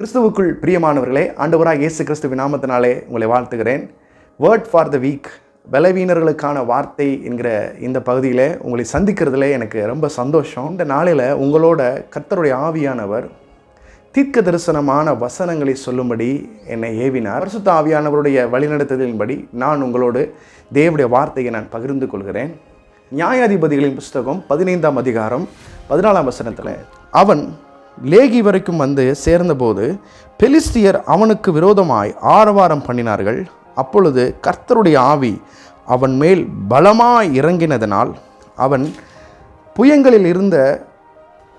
கிறிஸ்துவுக்குள் பிரியமானவர்களே, ஆண்டவராக இயேசு கிறிஸ்துவின் நாமத்தினாலே உங்களை வாழ்த்துகிறேன். வேர்ட் ஃபார் த வீக், பலவீனர்களுக்கான வார்த்தை என்கிற இந்த பகுதியில் உங்களை சந்திக்கிறதுல எனக்கு ரொம்ப சந்தோஷம். இந்த நாளில் உங்களோட கர்த்தருடைய ஆவியானவர் தீர்க்க தரிசனமான வசனங்களை சொல்லும்படி என்னை ஏவினார். பரிசுத்த ஆவியானவருடைய வழிநடத்துதலின்படி நான் உங்களோடு தேவனுடைய வார்த்தையை நான் பகிர்ந்து கொள்கிறேன். நியாயாதிபதிகளின் புஸ்தகம் 15ஆம் அதிகாரம் 14ஆம் வசனத்தில், அவன் லேகி வரைக்கும் வந்து சேர்ந்தபோது பெலிஸ்தியர் அவனுக்கு விரோதமாய் ஆரவாரம் பண்ணினார்கள். அப்பொழுது கர்த்தருடைய ஆவி அவன் மேல் பலமாய் இறங்கினதனால் அவன் புயங்களில் இருந்த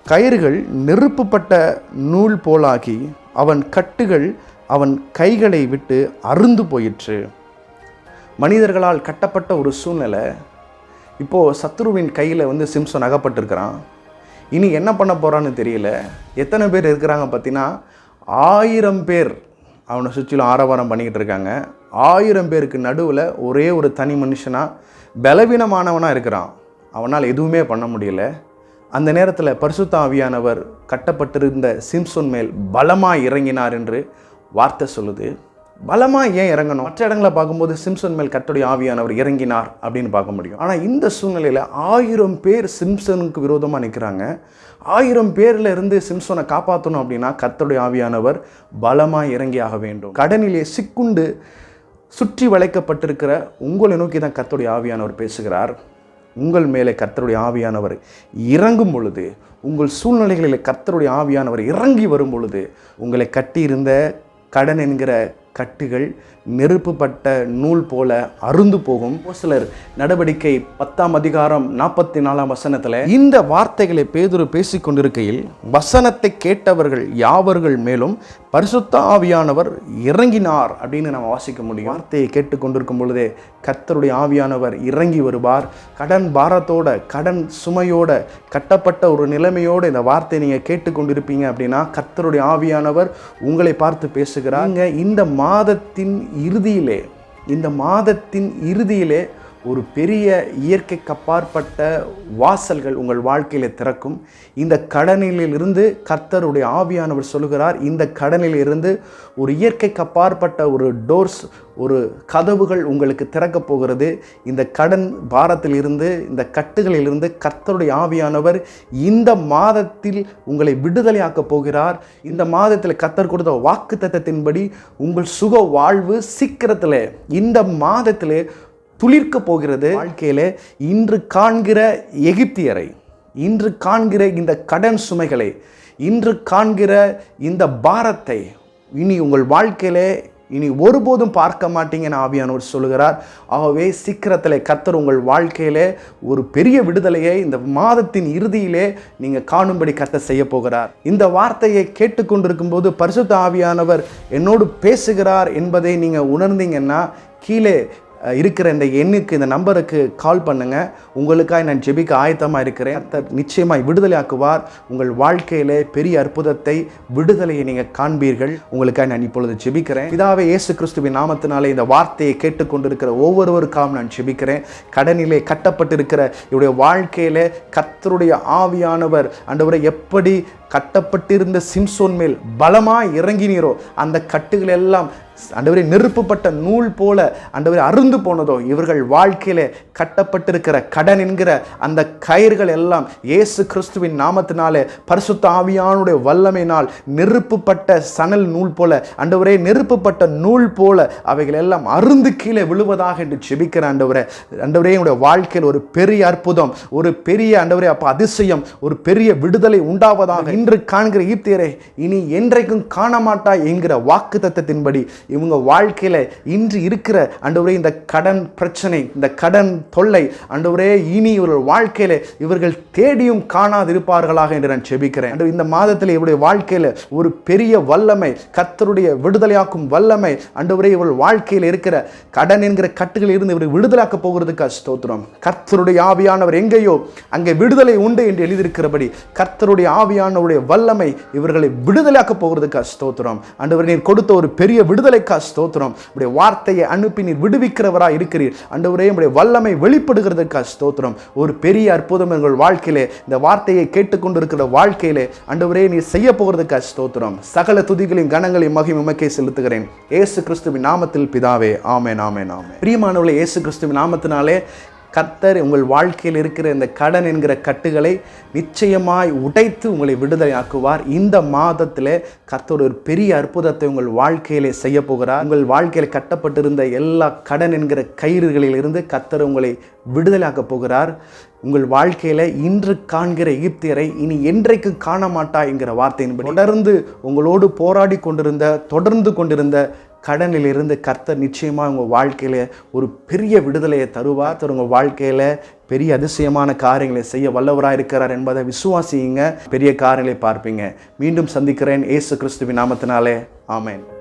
கயிறுகள் நெருப்புப்பட்ட நூல் போலாகி அவன் கட்டுகள் அவன் கைகளை விட்டு அறுந்து போயிற்று. மனிதர்களால் கட்டப்பட்ட ஒரு சூழ்நிலை. இப்போது சத்ருவின் கையில் வந்து சிம்சன் அகப்பட்டிருக்கிறான். இனி என்ன பண்ண போகிறான்னு தெரியல. எத்தனை பேர் இருக்கிறாங்க பார்த்தீங்கன்னா, 1000 பேர் அவனை சுற்றிலும் ஆரவாரம் பண்ணிக்கிட்டு இருக்காங்க. 1000 பேருக்கு நடுவில் ஒரே ஒரு தனி மனுஷனாக பலவீனமானவனாக இருக்கிறான். அவனால் எதுவுமே பண்ண முடியல. அந்த நேரத்தில் பரிசுத்த ஆவியானவர் கட்டப்பட்டிருந்த சிம்சோன் மேல் பலமாக இறங்கினார் என்று வார்த்தை சொல்லுது. பலமாக ஏன் இறங்கணும்? மற்ற இடங்களை பார்க்கும்போது சிம்சன் மேல் கர்த்தருடைய ஆவியானவர் இறங்கினார் அப்படின்னு பார்க்க முடியும். ஆனால் இந்த சூழ்நிலையில் 1000 பேர் சிம்சனுக்கு விரோதமாக நிற்கிறாங்க. 1000 பேரில் இருந்து சிம்சனை காப்பாற்றணும் அப்படின்னா கர்த்தருடைய ஆவியானவர் பலமாக இறங்கி ஆக வேண்டும். கடனிலே சிக்குண்டு சுற்றி வளைக்கப்பட்டிருக்கிற உங்களை நோக்கி தான் கர்த்தருடைய ஆவியானவர் பேசுகிறார். உங்கள் மேலே கர்த்தருடைய ஆவியானவர் இறங்கும் பொழுது, உங்கள் சூழ்நிலைகளில் கர்த்தருடைய ஆவியானவர் இறங்கி வரும் பொழுது, உங்களை கட்டியிருந்த கடன் என்கிற கட்டுகள் நெருப்புப்பட்ட நூல் போல அருந்து போகும். சிலர் நடவடிக்கை 10ஆம் அதிகாரம் 44ஆம் வசனத்தில் இந்த வார்த்தைகளை பேதுரு பேசிக்கொண்டிருக்கையில் வசனத்தை கேட்டவர்கள் யாவர்கள் மேலும் பரிசுத்த ஆவியானவர் இறங்கினார் அப்படின்னு நம்ம வாசிக்க முடியும். வார்த்தையை கேட்டுக்கொண்டிருக்கும் பொழுதே கர்த்தருடைய ஆவியானவர் இறங்கி வருவார். கடன் பாரத்தோட, கடன் சுமையோட, கட்டப்பட்ட ஒரு நிலைமையோடு இந்த வார்த்தையை நீங்கள் கேட்டுக்கொண்டிருப்பீங்க அப்படின்னா கர்த்தருடைய ஆவியானவர் உங்களை பார்த்து பேசுகிறார். இந்த மாதத்தின் இறுதியிலே ஒரு பெரிய இயற்கைக்கு அப்பாற்பட்ட வாசல்கள் உங்கள் வாழ்க்கையில் திறக்கும். இந்த கடனிலிருந்து கர்த்தருடைய ஆவியானவர் சொல்லுகிறார், இந்த கடனிலிருந்து ஒரு இயற்கைக்கு அப்பாற்பட்ட ஒரு டோர்ஸ், ஒரு கதவுகள் உங்களுக்கு திறக்கப் போகிறது. இந்த கடன் பாரத்திலிருந்து, இந்த கட்டுகளிலிருந்து கர்த்தருடைய ஆவியானவர் இந்த மாதத்தில் உங்களை விடுதலையாக்கப் போகிறார். இந்த மாதத்தில் கர்த்தர் கொடுத்த வாக்குத்தத்தத்தின்படி உங்கள் சுக வாழ்வு சீக்கிரத்தில் இந்த மாதத்திலே துளிர்க்க போகிறது. வாழ்க்கையிலே இன்று காண்கிற எகிப்தியரை, இன்று காண்கிற இந்த கடன் சுமைகளை, இன்று காண்கிற இந்த பாரத்தை இனி உங்கள் வாழ்க்கையிலே இனி ஒருபோதும் பார்க்க மாட்டீங்கன்னு ஆவியானவர் சொல்லுகிறார். ஆகவே சீக்கிரத்தில் கர்த்தர் உங்கள் வாழ்க்கையிலே ஒரு பெரிய விடுதலையை இந்த மாதத்தின் இறுதியிலே நீங்கள் காணும்படி கர்த்தர் செய்ய போகிறார். இந்த வார்த்தையை கேட்டுக்கொண்டிருக்கும் போது பரிசுத்த ஆவியானவர் என்னோடு பேசுகிறார் என்பதை நீங்கள் உணர்ந்தீங்கன்னா கீழே இருக்கிற இந்த எண்ணுக்கு, இந்த நம்பருக்கு கால் பண்ணுங்கள். உங்களுக்காக நான் ஜெபிக்க ஆயத்தமாக இருக்கிறேன். கர்த்தர் நிச்சயமாய் விடுதலையாக்குவார். உங்கள் வாழ்க்கையிலே பெரிய அற்புதத்தை, விடுதலையை நீங்கள் காண்பீர்கள். உங்களுக்காக நான் இப்பொழுது ஜெபிக்கிறேன். பிதாவே, இயேசு கிறிஸ்துவின் நாமத்தினாலே இந்த வார்த்தையை கேட்டுக்கொண்டிருக்கிற ஒவ்வொருவருக்காகவும் நான் ஜெபிக்கிறேன். கடனிலே கட்டப்பட்டிருக்கிற இவருடைய வாழ்க்கையிலே கர்த்தருடைய ஆவியானவர் ஆண்டவரை எப்படி கட்டப்பட்டிருந்த சிம்சோன் மேல் பலமாய் இறங்கினீரோ, அந்த கட்டுகள் எல்லாம் ஆண்டவரே நெருப்புப்பட்ட நூல் போல ஆண்டவரே அருந்து போனதோ, இவர்கள் வாழ்க்கையிலே கட்டப்பட்டிருக்கிற கடன் என்கிற அந்த கயிறுகள் எல்லாம் இயேசு கிறிஸ்துவின் நாமத்தினாலே பரிசுத்த ஆவியானுடைய வல்லமையினால் நெருப்புப்பட்ட சணல் நூல் போல, ஆண்டவரே நெருப்புப்பட்ட நூல் போல அவைகள் எல்லாம் அருந்து கீழே விழுவதாக என்று ஜெபிக்கிற ஆண்டவரே. ஆண்டவரே, என்னுடைய வாழ்க்கையில் ஒரு பெரிய அற்புதம், ஒரு பெரிய ஆண்டவரே அப்போ அதிசயம், ஒரு பெரிய விடுதலை உண்டாவதாக. இன்று காண்கிற எகிப்தியரை இனி என்றைக்கும் காண மாட்டாய் என்கிற வாக்குத்தத்தத்தின்படி இவங்க வாழ்க்கையில இன்று இருக்கிற ஆண்டவரே இந்த கடன் பிரச்சனை, இந்த கடன் தொல்லை ஆண்டவரே இனி இவர்கள் வாழ்க்கையில இவர்கள் தேடியும் காணாதிருப்பார்களாக என்று நான் ஜெபிக்கிறேன். இந்த மாதத்தில் இவருடைய வாழ்க்கையில ஒரு பெரிய வல்லமை, கர்த்தருடைய விடுதலையாக்கும் வல்லமை ஆண்டவரே இவர்கள் வாழ்க்கையில் இருக்கிற கடன் என்கிற கட்டுகளில் இருந்து இவர்கள் விடுதலையாக்க போகிறதுக்கு ஸ்தோத்திரம். கர்த்தருடைய ஆவியானவர் எங்கேயோ அங்கே விடுதலை உண்டு என்று எழுதியிருக்கிறபடி கர்த்தருடைய ஆவியான ஆவியானவருடைய வல்லமை இவர்களை விடுதலையாக்க போகிறதுக்காக ஸ்தோத்திரம். ஆண்டவரே, நீர் கொடுத்த ஒரு பெரிய விடுதலைக்காக ஸ்தோத்திரம். உடைய வார்த்தையை அனுப்பி நீர் விடுவிக்கிறவராக இருக்கிறீர். ஆண்டவரே, உடைய வல்லமை வெளிப்படுகிறதுக்காக ஸ்தோத்திரம். ஒரு பெரிய அற்புதம் எங்கள் வாழ்க்கையிலே, இந்த வார்த்தையை கேட்டுக்கொண்டிருக்கிற வாழ்க்கையிலே ஆண்டவரே நீர் செய்ய போகிறதுக்காக ஸ்தோத்திரம். சகல துதிகளையும் கனங்களையும் மகிமை உமக்கே செலுத்துகிறேன் இயேசு கிறிஸ்துவின் நாமத்தில் பிதாவே. ஆமென், ஆமென், ஆமென். பிரியமானவர்களே, இயேசு கிறிஸ்துவின் நாமத்தினாலே கர்த்தர் உங்கள் வாழ்க்கையில் இருக்கிற இந்த கடன் என்கிற கட்டுகளை நிச்சயமாய் உடைத்து உங்களை விடுதலையாக்குவார். இந்த மாதத்திலே கர்த்தர் ஒரு பெரிய அற்புதத்தை உங்கள் வாழ்க்கையிலே செய்ய போகிறார். உங்கள் வாழ்க்கையில் கட்டப்பட்டிருந்த எல்லா கடன் என்கிற கயிறுகளில் இருந்து கர்த்தர் உங்களை விடுதலையாக்க போகிறார். உங்கள் வாழ்க்கையில் இன்று காண்கிற எகிப்தியரை இனி என்றைக்கு காண மாட்டாய் என்கிற வார்த்தையின்படி தொடர்ந்து உங்களோடு போராடி தொடர்ந்து கொண்டிருந்த கடனில் இருந்து கர்த்தர் நிச்சயமாக உங்கள் வாழ்க்கையில் ஒரு பெரிய விடுதலையை தருவார். உங்கள் வாழ்க்கையில் பெரிய அதிசயமான காரியங்களை செய்ய வல்லவராக இருக்கிறார் என்பதை விசுவாசியுங்க. பெரிய காரியங்களை பார்ப்பீங்க. மீண்டும் சந்திக்கிறேன் இயேசு கிறிஸ்துவின் நாமத்தினாலே. ஆமென்.